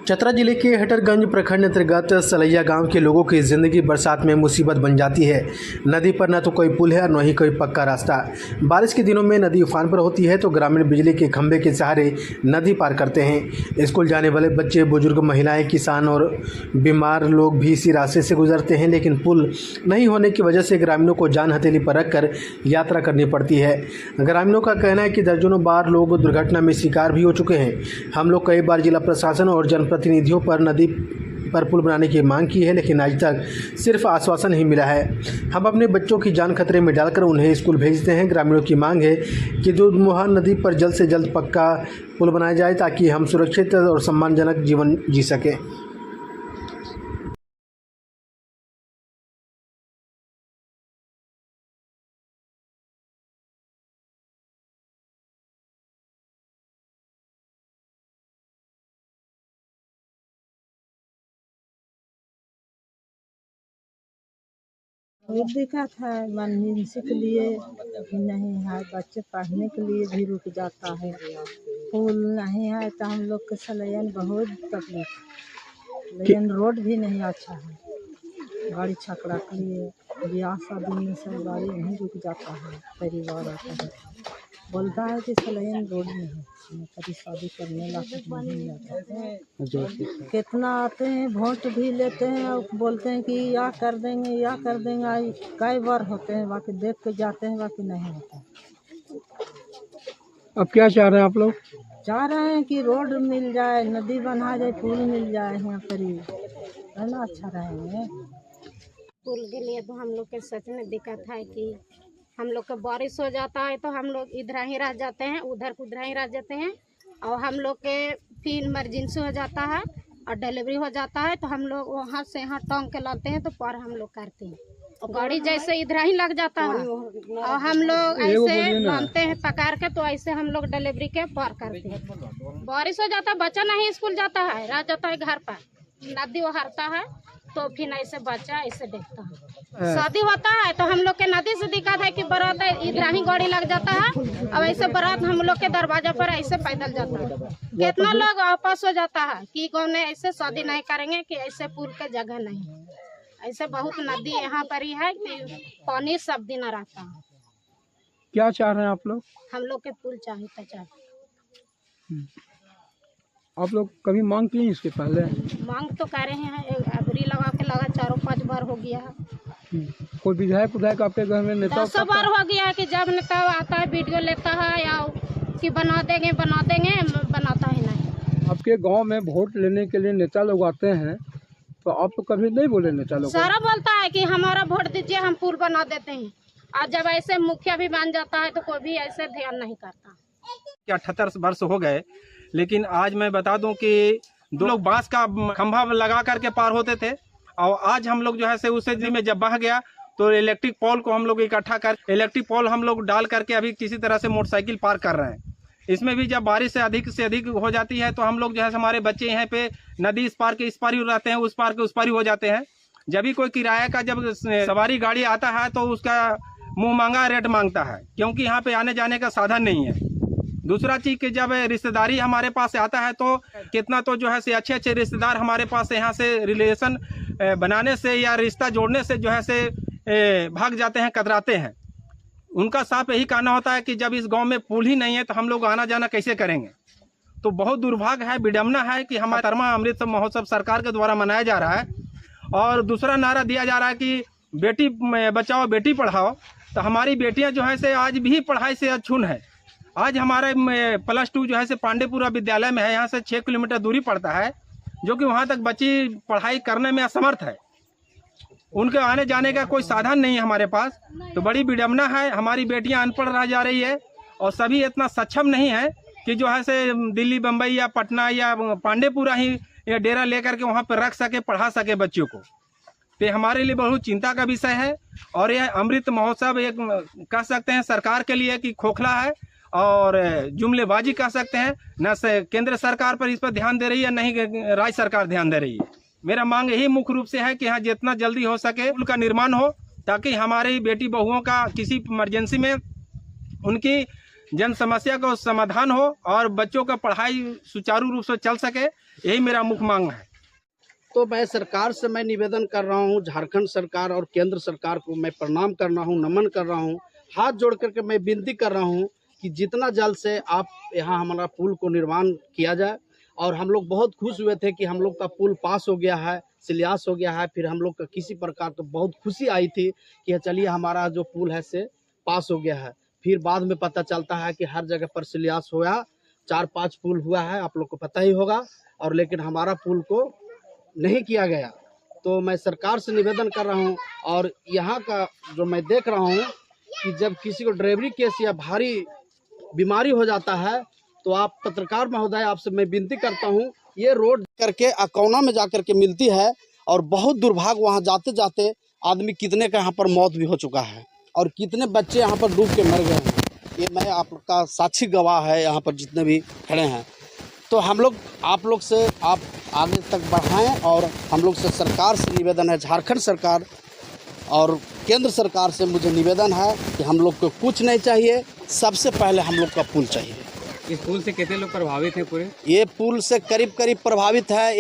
चतरा जिले के हटरगंज प्रखंड अंतर्गत सलैया गांव के लोगों की ज़िंदगी बरसात में मुसीबत बन जाती है। नदी पर न तो कोई पुल है और न ही कोई पक्का रास्ता। बारिश के दिनों में नदी उफान पर होती है तो ग्रामीण बिजली के खंभे के सहारे नदी पार करते हैं। स्कूल जाने वाले बच्चे, बुजुर्ग, महिलाएं, किसान और बीमार लोग भी इसी रास्ते से गुजरते हैं, लेकिन पुल नहीं होने की वजह से ग्रामीणों को जान हथेली पर रखकर यात्रा करनी पड़ती है। ग्रामीणों का कहना है कि दर्जनों बार लोग दुर्घटना में शिकार भी हो चुके हैं। हम लोग कई बार जिला प्रशासन और जनप्रतिनिधियों पर नदी पर पुल बनाने की मांग की है, लेकिन आज तक सिर्फ आश्वासन ही मिला है। हम अपने बच्चों की जान खतरे में डालकर उन्हें स्कूल भेजते हैं। ग्रामीणों की मांग है कि दुधमुहा नदी पर जल्द से जल्द पक्का पुल बनाया जाए ताकि हम सुरक्षित और सम्मानजनक जीवन जी सकें। बहुत दिक्कत है, इमरजेंसी के लिए भी नहीं है, बच्चे पढ़ने के लिए भी रुक जाता है। पुल नहीं है तो हम लोग के सलैया में बहुत तकलीफ। लेकिन रोड भी नहीं अच्छा है, गाड़ी छकड़ा के लिए ब्याह शादी में सब गाड़ी नहीं रुक जाता है। परिवार आता है बोलता है कि सलैया में रोड नहीं है, कभी शादी करने लायक नहीं जाता है। कितना आते हैं, वोट भी लेते हैं और बोलते हैं कि या कर देंगे या कर देंगे। कई बार होते हैं, बाकी देख के जाते हैं, बाकी नहीं होता। अब क्या चाह रहे हैं आप लोग? चाह रहे हैं कि रोड मिल जाए, नदी बना जाए, पुल मिल जाए यहाँ पर ही, है ना, अच्छा रहेंगे। पुल के लिए तो हम लोग के सच में दिक्कत है कि हम लोग का बारिश हो जाता है तो हम लोग इधर ही रह जाते हैं, उधर ही रह जाते हैं। और हम लोग के फिर इमरजेंसी हो जाता है और डिलीवरी हो जाता है तो हम लोग वहाँ से यहाँ टांग के लाते हैं तो पार हम लोग करते हैं। और गाड़ी जैसे इधर ही लग जाता है और हम लोग ऐसे मानते हैं पकड़ के, तो ऐसे हम लोग डिलीवरी के पार करते हैं। बारिश हो जाता है, बच्चा नहीं स्कूल जाता है, रह जाता है घर पर, नदी वो हरता है तो फिर ऐसे बच्चा ऐसे देखता है। शादी होता है तो हम लोग के नदी से दिक्कत है कि बारात इधर ही गाड़ी लग जाता है और ऐसे बारात हम लोग के दरवाजा पर ऐसे पैदल जाता है। कितना लोग आपस हो जाता है कि कौन ऐसे शादी नहीं करेंगे कि ऐसे पुल के जगह नहीं है। ऐसे बहुत नदी यहाँ पर ही है कि पानी सब दिन रहता है। क्या चाह रहे हैं आप लोग? हम लोग के पुल चाहिए तो चाहिए। आप लोग कभी मांग की इसके पहले? मांग तो कर रहे हैं, अबरी लगा के लगा 4-5 बार हो गया है। कोई विधायक आपके घर में नेता 10 बार हो गया है कि जब नेता आता है वीडियो लेता है या कि बना देंगे बनाता ही नहीं। आपके गांव में वोट लेने के लिए नेता लोग आते हैं तो आप तो कभी नहीं बोले नेता लोग? सारा बोलता है कि हमारा वोट दीजिए, हम पुल बना देते हैं। और जब ऐसे मुखिया भी बन जाता है तो कोई भी ऐसे ध्यान नहीं करता। 78 वर्ष हो गए, लेकिन आज मैं बता दूं कि 2 लोग बांस का खंभा लगा करके पार होते थे और आज हम लोग जो है से उस में जब बह गया तो इलेक्ट्रिक पोल को हम लोग इकट्ठा कर इलेक्ट्रिक पोल हम लोग डाल करके अभी किसी तरह से मोटरसाइकिल पार कर रहे हैं। इसमें भी जब बारिश से अधिक हो जाती है तो हम लोग जो है हमारे बच्चे यहाँ पे नदी इस पार के इस पार ही रहते हैं, उस पार के उस पार ही हो जाते हैं। जब भी कोई किराया का जब सवारी गाड़ी आता है तो उसका मुँह मांगा रेट मांगता है, क्योंकि यहाँ पे आने जाने का साधन नहीं है। दूसरा चीज कि जब रिश्तेदारी हमारे पास आता है तो कितना तो जो है से अच्छे रिश्तेदार हमारे पास यहाँ से रिलेशन बनाने से या रिश्ता जोड़ने से जो है से भाग जाते हैं, कतराते हैं। उनका साफ यही कहना होता है कि जब इस गांव में पुल ही नहीं है तो हम लोग आना जाना कैसे करेंगे। तो बहुत दुर्भाग्य है, विडम्बना है कि हमारा धर्मा अमृत महोत्सव सरकार के द्वारा मनाया जा रहा है और दूसरा नारा दिया जा रहा है कि बेटी बचाओ बेटी पढ़ाओ। तो हमारी बेटियाँ जो है से आज भी पढ़ाई से अछून है। आज हमारे +2 जो है से पांडेपुरा विद्यालय में है, यहाँ से 6 किलोमीटर दूरी पड़ता है, जो कि वहाँ तक बच्ची पढ़ाई करने में असमर्थ है। उनके आने जाने का कोई साधन नहीं है हमारे पास। तो बड़ी विडम्बना है, हमारी बेटियां अनपढ़ रह जा रही है और सभी इतना सक्षम नहीं है कि जो है से दिल्ली, बम्बई या पटना या पांडेपुरा ही डेरा लेकर के वहाँ पर रख सके, पढ़ा सके बच्चों को। तो हमारे लिए बहुत चिंता का विषय है और यह अमृत महोत्सव एक कह सकते हैं सरकार के लिए कि खोखला है और जुमलेबाजी कह सकते हैं। न केंद्र सरकार पर इस पर ध्यान दे रही है, नहीं राज्य सरकार ध्यान दे रही है। मेरा मांग यही मुख्य रूप से है कि यहाँ जितना जल्दी हो सके पुल का निर्माण हो, ताकि हमारी बेटी बहुओं का किसी इमरजेंसी में उनकी जन समस्या का समाधान हो और बच्चों का पढ़ाई सुचारू रूप से चल सके। यही मेरा मुख्य मांग है। तो मैं सरकार से मैं निवेदन कर रहा हूँ, झारखंड सरकार और केंद्र सरकार को मैं प्रणाम कर रहा हूँ, नमन कर रहा हूँ, हाथ जोड़ करके मैं विनती कर रहा हूँ कि जितना जल्द से आप यहाँ हमारा पुल को निर्माण किया जाए। और हम लोग बहुत खुश हुए थे कि हम लोग का पुल पास हो गया है, शिलान्यास हो गया है। फिर हम लोग का किसी प्रकार तो बहुत खुशी आई थी कि चलिए हमारा जो पुल है से पास हो गया है। फिर बाद में पता चलता है कि हर जगह पर शिलान्यास हुआ, 4-5 पुल हुआ है, आप लोग को पता ही होगा, और लेकिन हमारा पुल को नहीं किया गया। तो मैं सरकार से निवेदन कर रहा हूं। और यहाँ का जो मैं देख रहा हूं कि जब किसी को ड्राइवरी केस या भारी बीमारी हो जाता है तो आप पत्रकार महोदय, आपसे मैं विनती करता हूं, ये रोड करके अकौना में जा करके मिलती है और बहुत दुर्भाग्य, वहाँ जाते जाते आदमी कितने का यहाँ पर मौत भी हो चुका है और कितने बच्चे यहाँ पर डूब के मर गए हैं। ये मैं आपका साक्षी गवाह है, यहाँ पर जितने भी खड़े हैं। तो हम लोग आप लोग से आप आगे तक बढ़ाएं और हम लोग से सरकार से निवेदन है, झारखंड सरकार और केंद्र सरकार से मुझे निवेदन है कि हम लोग को कुछ नहीं चाहिए, सबसे पहले हम लोग का पुल चाहिए। इस पुल से कितने लोग प्रभावित हैं पूरे? ये पुल से करीब प्रभावित है।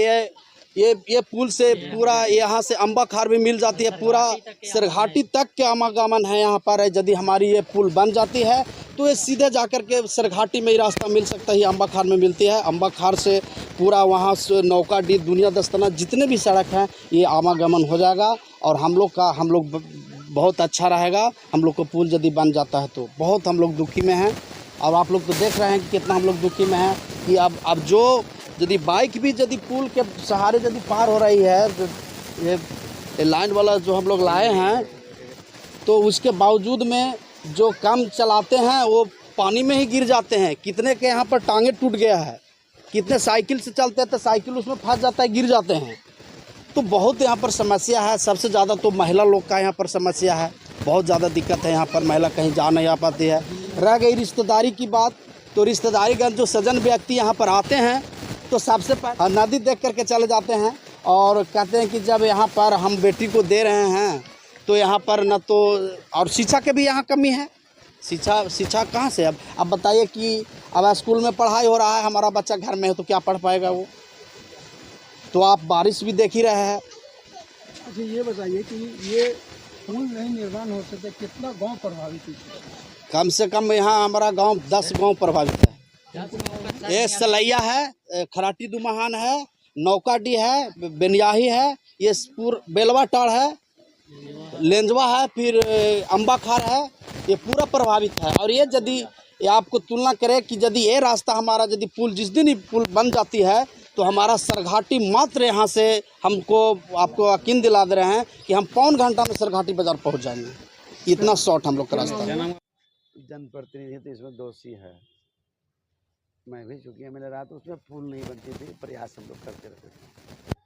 ये पुल से पूरा यहाँ से अम्बाखार भी मिल जाती है, पूरा सरघाटी तक के आवागमन है यहाँ पर। यदि हमारी ये पुल बन जाती है तो ये सीधे जाकर के सरघाटी में ही रास्ता मिल सकता है, अम्बाखार में मिलती है। अम्बाखार से पूरा वहाँ से नौकाडी, दुनिया दस्ताना, जितने भी सड़क हैं ये आवागमन हो जाएगा और हम लोग बहुत अच्छा रहेगा। हम लोग को पुल यदि बन जाता है तो बहुत हम लोग दुखी में हैं। और आप लोग तो देख रहे हैं कि कितना हम लोग दुखी में हैं कि अब जो यदि बाइक भी यदि पुल के सहारे यदि पार हो रही है, तो ये लाइन वाला जो हम लोग लाए हैं, तो उसके बावजूद में जो कम चलाते हैं वो पानी में ही गिर जाते हैं। कितने के यहाँ पर टांगे टूट गया है, कितने साइकिल से चलते हैं तो साइकिल उसमें फंस जाता है, गिर जाते हैं। तो बहुत यहाँ पर समस्या है। सबसे ज़्यादा तो महिला लोग का यहाँ पर समस्या है, बहुत ज़्यादा दिक्कत है। यहाँ पर महिला कहीं जा नहीं आ पाती है। रह गई रिश्तेदारी की बात, तो रिश्तेदारीगण जो सज्जन व्यक्ति यहाँ पर आते हैं तो सबसे पहले नदी देख करके चले जाते हैं और कहते हैं कि जब यहाँ पर हम बेटी को दे रहे हैं तो यहाँ पर न तो, और शिक्षा के भी यहाँ कमी है। शिक्षा कहाँ से? अब बताइए कि अब स्कूल में पढ़ाई हो रहा है, हमारा बच्चा घर में है तो क्या पढ़ पाएगा वो? तो आप बारिश भी देख ही रहे हैं। अच्छा ये बताइए कि ये पुल नहीं निर्माण हो सकता, कितना गांव प्रभावित है? कम से कम यहाँ हमारा गांव 10 गांव प्रभावित है। ये सलैया है, खराटी दुमहान है, नौकाडी है, बेनियाही है, ये बेलवा टाड़ है, लेंजवा है, फिर अम्बाखार है, ये पूरा प्रभावित है। और ये यदि आपको तुलना करें कि यदि ये रास्ता हमारा यदि पुल जिस दिन ही पुल बन जाती है तो हमारा सरघाटी मात्र यहाँ से आपको यकीन दिला दे रहे हैं कि हम पौन घंटा में सरघाटी बाजार पहुँच जाएंगे। इतना शॉर्ट हम लोग का रास्ता है। जनप्रतिनिधि तो इसमें दोषी है, मैं भी चूँकि मैंने रात उसमें फूल नहीं बनती थी, प्रयास हम लोग करते रहते थे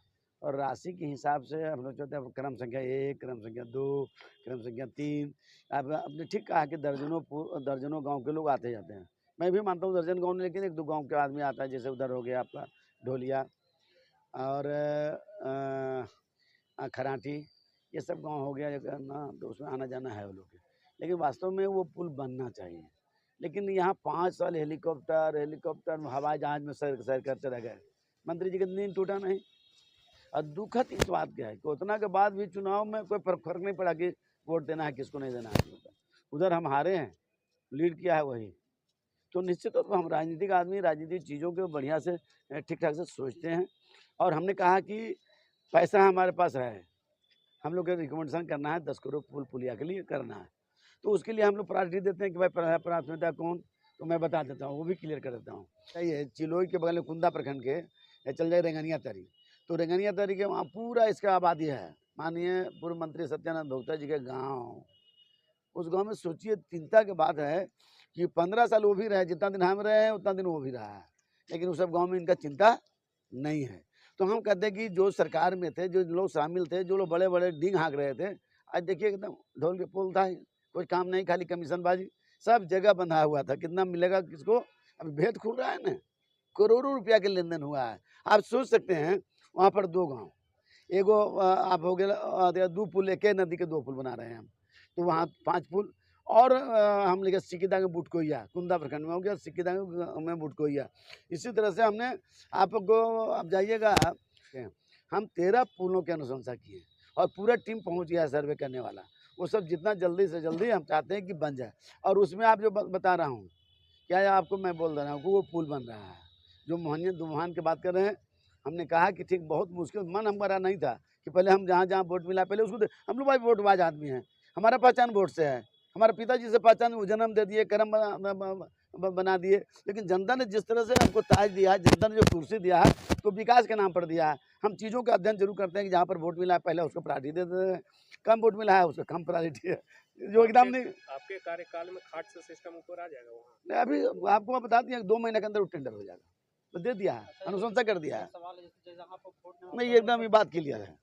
और राशि के हिसाब से हम लोग चाहते हैं क्रम संख्या 1, क्रम संख्या 2, क्रम संख्या 3। अब आपने ठीक कहा कि दर्जनों गांव के लोग आते जाते हैं। मैं भी मानता हूँ दर्जन गांव नहीं, लेकिन 1-2 गांव के आदमी आता है। जैसे उधर हो गया आपका ढोलिया और खराठी, ये सब गाँव हो गया ना, तो उसमें आना जाना है वो लोग के। लेकिन वास्तव में वो पुल बनना चाहिए। लेकिन यहाँ 5 साल हेलीकॉप्टर हवाई जहाज में सैर करते रह गए, मंत्री जी का नींद टूटा नहीं। और दुखद इस बात क्या है कि उतना के बाद भी चुनाव में कोई फर्क नहीं पड़ा कि वोट देना है किसको नहीं देना है। उधर हम हारे हैं, लीड किया है वही। तो निश्चित तौर पर हम राजनीतिक आदमी राजनीतिक चीज़ों के बढ़िया से ठीक ठाक से सोचते हैं। और हमने कहा कि पैसा हमारे पास है, हम लोग को रिकमेंडेशन करना है 10 करोड़ पुलिया के लिए करना है, तो उसके लिए हम लोग प्रायोरिटी देते हैं कि भाई प्राथमिकता कौन, तो मैं बता देता हूँ, वो भी क्लियर कर देता हूँ। ये चिलोई के बगल में कुंदा प्रखंड के चल जाए रेंगनिया तरी, तो रेंगनिया तरी के वहाँ पूरा इसका आबादी है। माननीय पूर्व मंत्री सत्यानंद भोक्ता जी के गाँव, उस गाँव में सोचिए चिंता की बात है कि 15 साल वो भी रहे, जितना दिन हम रहे हैं उतना दिन वो भी रहा है, लेकिन उस सब गाँव में इनका चिंता नहीं है। तो हम कहते हैं कि जो सरकार में थे, जो लोग शामिल थे, जो लोग बड़े बड़े डींग हाँक रहे थे, आज देखिए एकदम ढोल के पुल था, कोई काम नहीं, खाली कमीशनबाजी, सब जगह बंधा हुआ था। कितना मिलेगा किसको? अभी भेद खुल रहा है ना, करोड़ों रुपया के लेन देन हुआ है। आप सोच सकते हैं वहाँ पर 2 गांव, एगो आप हो गया 2 पुल, एक नदी के 2 पुल बना रहे हैं हम, तो वहाँ 5 पुल, और हम लिखे सिक्कीदांग बुटकोइया, कुंदा प्रखंड में हो गया, सिक्कीदांग में बुटकोइया। इसी तरह से हमने आपको, आप जाइएगा, हम 13 पुलों की अनुशंसा की है और पूरा टीम पहुंच गया है सर्वे करने वाला। वो सब जितना जल्दी से जल्दी हम चाहते हैं कि बन जाए। और उसमें आप जो बता रहा हूँ, क्या आपको मैं बोल रहा हूँ कि वो पुल बन रहा है, जो मोहनिया दुमान की बात कर रहे हैं। हमने कहा कि ठीक, बहुत मुश्किल, मन हमारा नहीं था कि पहले हम जहाँ जहाँ वोट मिला पहले उसको हम लोग भाई वोटबाज आदमी हैं, हमारा पहचान वोट से है, हमारे पिताजी से पहचान, वो जन्म दे दिए, कर्म बना दिए। लेकिन जनता ने जिस तरह से हमको ताज दिया है, जनता ने जो कुर्सी दिया है, तो विकास के नाम पर दिया है। हम चीज़ों का अध्ययन जरूर करते हैं कि जहाँ पर वोट मिला है पहले उसको प्रायोरिटी दे देते हैं, कम वोट मिला है उसको कम प्रायोरिटी है, जो एकदम नहीं। आपके कार्यकाल में खाट से सिस्टम ऊपर आ जाएगा वहाँ? नहीं, अभी आपको मैं बता दिया 2 महीने के अंदर वो टेंडर हो जाएगा, तो दे दिया है, अनुशंसा कर दिया है। नहीं, एकदम ये बात क्लियर है,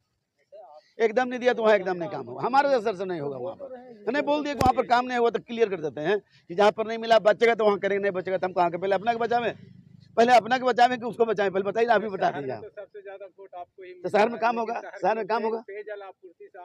एकदम नहीं दिया तो वहाँ एकदम नहीं काम होगा, हमारे असर से नहीं होगा वहाँ पर। नहीं बोल दिए कि वहाँ पर काम नहीं हुआ तो क्लियर कर देते हैं कि जहाँ पर नहीं मिला बचेगा तो वहाँ करेंगे, नहीं बचेगा तो हम कहाँ के, पहले अपना के बचावें, पहले अपना के बचावें कि उसको बचाएं, पहले बताइए, आप ही बता दीजिए। सबसे ज्यादा वोट आपको ही, तो शहर में काम होगा, शहर में काम होगा। पेयजल आपूर्ति से